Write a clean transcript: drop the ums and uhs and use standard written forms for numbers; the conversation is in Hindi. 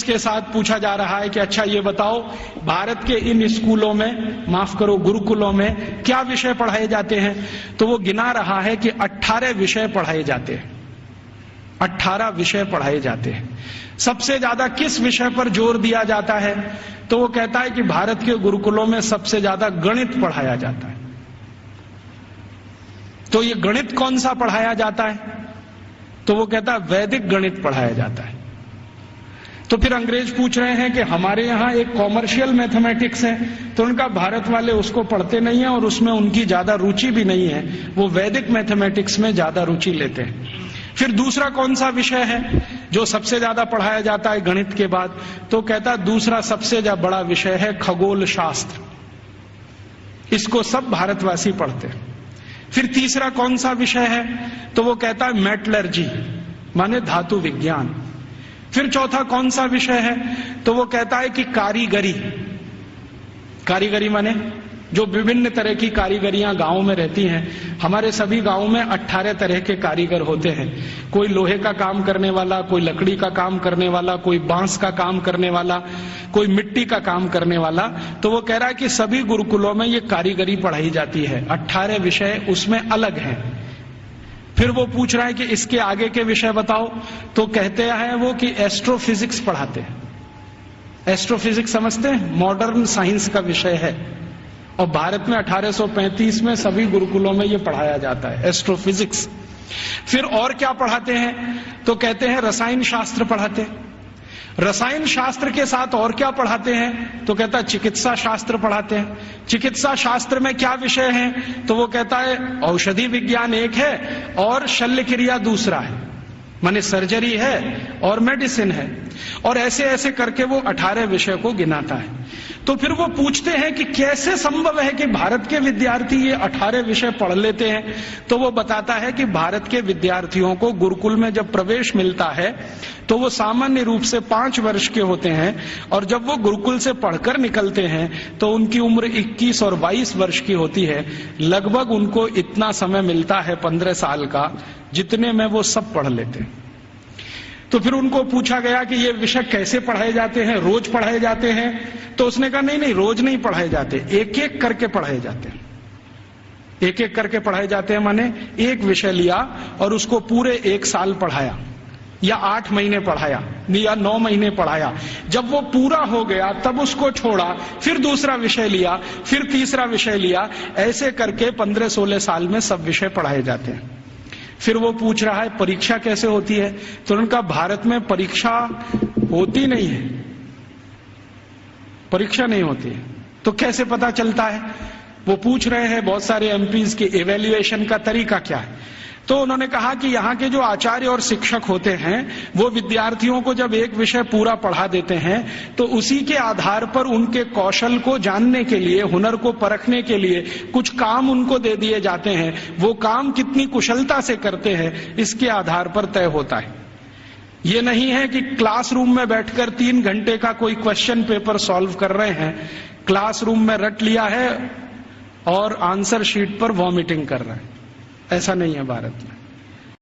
उसके साथ पूछा जा रहा है कि अच्छा ये बताओ, भारत के इन स्कूलों में, माफ करो गुरुकुलों में क्या विषय पढ़ाए जाते हैं? तो वो गिना रहा है कि 18 विषय पढ़ाए जाते हैं। 18 विषय पढ़ाए जाते हैं। सबसे ज्यादा किस विषय पर जोर दिया जाता है? तो वो कहता है कि भारत के गुरुकुलों में सबसे ज्यादा गणित पढ़ाया जाता है। तो ये गणित कौन सा पढ़ाया जाता है? तो वो कहता है वैदिक गणित पढ़ाया जाता है। तो फिर अंग्रेज पूछ रहे हैं कि हमारे यहां एक कॉमर्शियल मैथमेटिक्स है, तो उनका भारत वाले उसको पढ़ते नहीं है और उसमें उनकी ज्यादा रुचि भी नहीं है, वो वैदिक मैथमेटिक्स में ज्यादा रुचि लेते हैं। फिर दूसरा कौन सा विषय है जो सबसे ज्यादा पढ़ाया जाता है गणित के बाद? तो कहता है दूसरा सबसे बड़ा विषय है खगोल शास्त्र, इसको सब भारतवासी पढ़ते हैं। फिर तीसरा कौन सा विषय है? तो वो कहता है मेटलर्जी, माने धातु विज्ञान। फिर चौथा कौन सा विषय है? तो वो कहता है कि कारीगरी। कारीगरी माने जो विभिन्न तरह की कारीगरियां गांवों में रहती हैं। हमारे सभी गांवों में 18 तरह के कारीगर होते हैं। कोई लोहे का काम करने वाला, कोई लकड़ी का काम करने वाला, कोई बांस का काम करने वाला, कोई मिट्टी का काम करने वाला। तो वो कह रहा है कि सभी गुरुकुलों में ये कारीगरी पढ़ाई जाती है। 18 विषय उसमें अलग हैं। फिर वो पूछ रहा है कि इसके आगे के विषय बताओ। तो कहते हैं वो कि एस्ट्रोफिजिक्स पढ़ाते हैं। एस्ट्रोफिजिक्स समझते हैं? मॉडर्न साइंस का विषय है और भारत में 1835 में सभी गुरुकुलों में यह पढ़ाया जाता है, एस्ट्रोफिजिक्स। फिर और क्या पढ़ाते हैं? तो कहते हैं रसायन शास्त्र पढ़ाते हैं। रसायन शास्त्र के साथ और क्या पढ़ाते हैं? तो कहता है चिकित्सा शास्त्र पढ़ाते हैं। चिकित्सा शास्त्र में क्या विषय हैं? तो वो कहता है औषधि विज्ञान एक है और शल्य क्रिया दूसरा है, माने सर्जरी है और मेडिसिन है। और ऐसे ऐसे करके वो 18 विषय को गिनाता है। तो फिर वो पूछते हैं कि कैसे संभव है कि भारत के विद्यार्थी ये 18 विषय पढ़ लेते हैं? तो वो बताता है कि भारत के विद्यार्थियों को गुरुकुल में जब प्रवेश मिलता है तो वो सामान्य रूप से 5 वर्ष के होते हैं और जब वो गुरुकुल से पढ़कर निकलते हैं तो उनकी उम्र 21 और 22 वर्ष की होती है। लगभग उनको इतना समय मिलता है 15 साल का, जितने में वो सब पढ़ लेते हैं। तो फिर उनको पूछा गया कि ये विषय कैसे पढ़ाए जाते हैं, रोज पढ़ाए जाते हैं? तो उसने कहा नहीं, रोज नहीं पढ़ाए जाते, एक एक करके पढ़ाए जाते हैं। एक एक करके पढ़ाए जाते हैं माने एक विषय लिया और उसको पूरे 1 साल पढ़ाया या 8 महीने पढ़ाया या 9 महीने पढ़ाया। जब वो पूरा हो गया तब उसको छोड़ा, फिर दूसरा विषय लिया, फिर तीसरा विषय लिया। ऐसे करके 15-16 साल में सब विषय पढ़ाए जाते हैं। फिर वो पूछ रहा है परीक्षा कैसे होती है? तो उनका भारत में परीक्षा होती नहीं है, परीक्षा नहीं होती है। तो कैसे पता चलता है? वो पूछ रहे हैं बहुत सारे एमपीज के इवैल्यूएशन का तरीका क्या है। तो उन्होंने कहा कि यहाँ के जो आचार्य और शिक्षक होते हैं वो विद्यार्थियों को जब एक विषय पूरा पढ़ा देते हैं तो उसी के आधार पर उनके कौशल को जानने के लिए, हुनर को परखने के लिए कुछ काम उनको दे दिए जाते हैं। वो काम कितनी कुशलता से करते हैं इसके आधार पर तय होता है। ये नहीं है कि क्लासरूम में बैठकर 3 घंटे का कोई क्वेश्चन पेपर सॉल्व कर रहे हैं, क्लासरूम में रट लिया है और आंसर शीट पर वॉमिटिंग कर रहे हैं। ऐसा नहीं है भारत में।